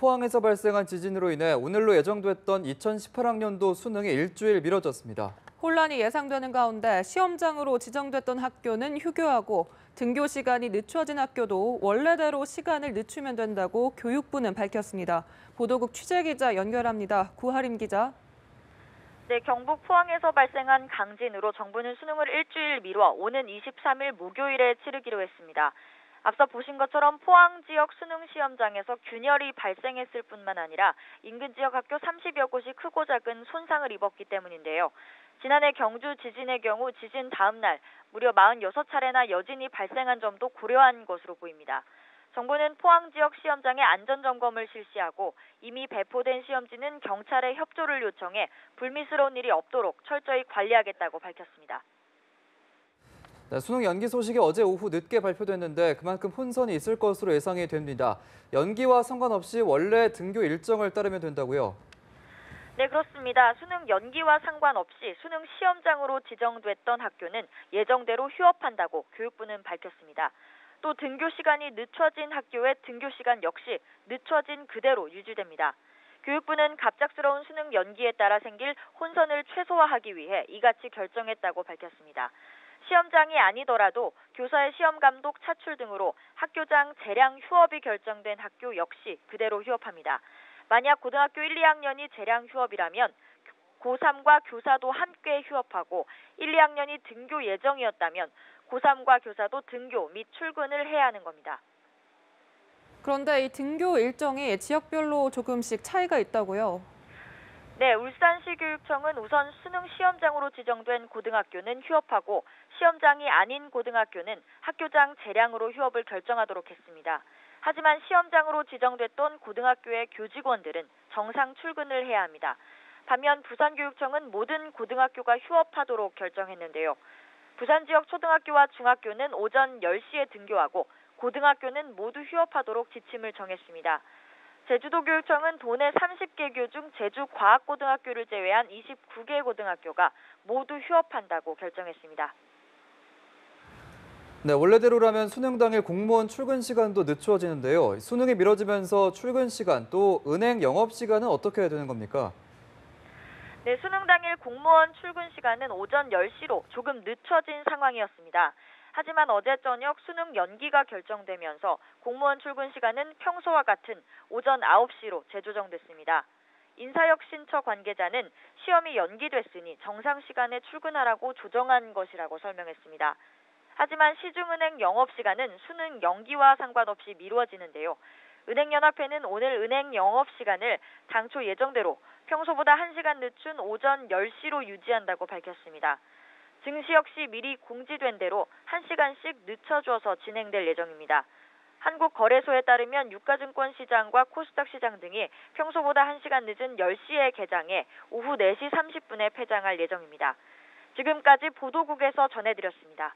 포항에서 발생한 지진으로 인해 오늘로 예정됐던 2018학년도 수능이 일주일 미뤄졌습니다. 혼란이 예상되는 가운데 시험장으로 지정됐던 학교는 휴교하고 등교 시간이 늦춰진 학교도 원래대로 시간을 늦추면 된다고 교육부는 밝혔습니다. 보도국 취재기자 연결합니다. 구하림 기자. 네, 경북 포항에서 발생한 강진으로 정부는 수능을 일주일 미뤄 오는 23일 목요일에 치르기로 했습니다. 앞서 보신 것처럼 포항 지역 수능 시험장에서 균열이 발생했을 뿐만 아니라 인근 지역 학교 30여 곳이 크고 작은 손상을 입었기 때문인데요. 지난해 경주 지진의 경우 지진 다음 날 무려 46차례나 여진이 발생한 점도 고려한 것으로 보입니다. 정부는 포항 지역 시험장의 안전점검을 실시하고 이미 배포된 시험지는 경찰에 협조를 요청해 불미스러운 일이 없도록 철저히 관리하겠다고 밝혔습니다. 네, 수능 연기 소식이 어제 오후 늦게 발표됐는데 그만큼 혼선이 있을 것으로 예상이 됩니다. 연기와 상관없이 원래 등교 일정을 따르면 된다고요? 네, 그렇습니다. 수능 연기와 상관없이 수능 시험장으로 지정됐던 학교는 예정대로 휴업한다고 교육부는 밝혔습니다. 또 등교 시간이 늦춰진 학교의 등교 시간 역시 늦춰진 그대로 유지됩니다. 교육부는 갑작스러운 수능 연기에 따라 생길 혼선을 최소화하기 위해 이같이 결정했다고 밝혔습니다. 시험장이 아니더라도 교사의 시험 감독 차출 등으로 학교장 재량 휴업이 결정된 학교 역시 그대로 휴업합니다. 만약 고등학교 1, 2학년이 재량 휴업이라면 고3과 교사도 함께 휴업하고 1, 2학년이 등교 예정이었다면 고3과 교사도 등교 및 출근을 해야 하는 겁니다. 그런데 이 등교 일정이 지역별로 조금씩 차이가 있다고요? 네, 울산시 교육청은 우선 수능 시험장으로 지정된 고등학교는 휴업하고 시험장이 아닌 고등학교는 학교장 재량으로 휴업을 결정하도록 했습니다. 하지만 시험장으로 지정됐던 고등학교의 교직원들은 정상 출근을 해야 합니다. 반면 부산교육청은 모든 고등학교가 휴업하도록 결정했는데요. 부산 지역 초등학교와 중학교는 오전 10시에 등교하고 고등학교는 모두 휴업하도록 지침을 정했습니다. 제주도교육청은 도내 30개 교 중 제주과학고등학교를 제외한 29개 고등학교가 모두 휴업한다고 결정했습니다. 네, 원래대로라면 수능 당일 공무원 출근 시간도 늦춰지는데요. 수능이 미뤄지면서 출근 시간 또 은행 영업 시간은 어떻게 되는 겁니까? 네, 수능 당일 공무원 출근 시간은 오전 10시로 조금 늦춰진 상황이었습니다. 하지만 어제 저녁 수능 연기가 결정되면서 공무원 출근 시간은 평소와 같은 오전 9시로 재조정됐습니다. 인사혁 신처 관계자는 시험이 연기됐으니 정상 시간에 출근하라고 조정한 것이라고 설명했습니다. 하지만 시중은행 영업시간은 수능 연기와 상관없이 미루어지는데요. 은행연합회는 오늘 은행 영업시간을 당초 예정대로 평소보다 1시간 늦춘 오전 10시로 유지한다고 밝혔습니다. 증시 역시 미리 공지된 대로 1시간씩 늦춰줘서 진행될 예정입니다. 한국거래소에 따르면 유가증권 시장과 코스닥 시장 등이 평소보다 1시간 늦은 10시에 개장해 오후 4시 30분에 폐장할 예정입니다. 지금까지 보도국에서 전해드렸습니다.